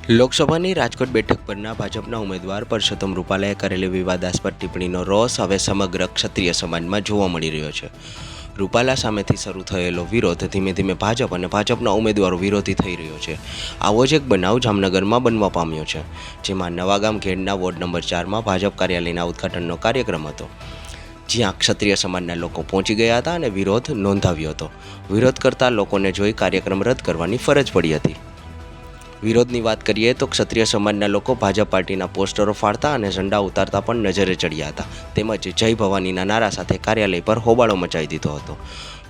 લોકસભાની રાજકોટ બેઠક પરના ભાજપના ઉમેદવાર પરસોત્તમ રૂપાલાએ કરેલી વિવાદાસ્પદ ટિપ્પણીનો રોષ હવે સમગ્ર ક્ષત્રિય સમાજમાં જોવા મળી રહ્યો છે. રૂપાલા સામેથી શરૂ થયેલો વિરોધ ધીમે ધીમે ભાજપ અને ભાજપના ઉમેદવારો વિરોધી થઈ રહ્યો છે. આવો જ એક બનાવ જામનગરમાં બનવા પામ્યો છે, જેમાં નવાગામ ખેડના વોર્ડ નંબર 4માં ભાજપ કાર્યાલયના ઉદ્ઘાટનનો કાર્યક્રમ હતો, જ્યાં ક્ષત્રિય સમાજના લોકો પહોંચી ગયા હતા અને વિરોધ નોંધાવ્યો હતો. વિરોધ કરતા લોકોને જોઈ કાર્યક્રમ રદ કરવાની ફરજ પડી હતી. વિરોધની વાત કરીએ તો ક્ષત્રિય સમાજના લોકો ભાજપ પાર્ટીના પોસ્ટરો ફાડતા અને ઝંડા ઉતારતા પણ નજરે ચડ્યા હતા, તેમજ જય ભવાનીના નારા સાથે કાર્યાલય પર હોબાળો મચાવી દીધો હતો.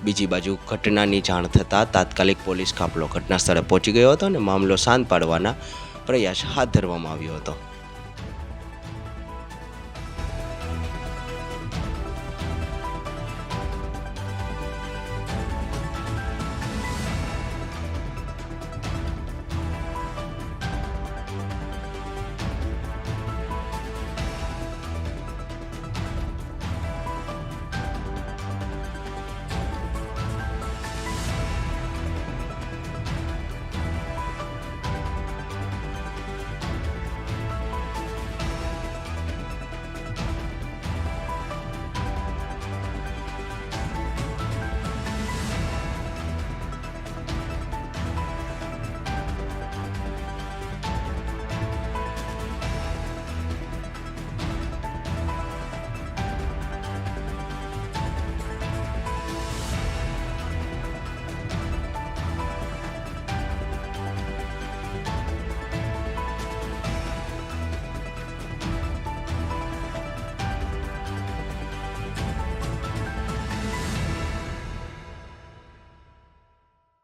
બીજી બાજુ ઘટનાની જાણ થતાં તાત્કાલિક પોલીસ કાફલો ઘટના સ્થળે પહોંચી ગયો હતો અને મામલો શાંત પાડવાના પ્રયાસ હાથ ધરવામાં આવ્યો હતો.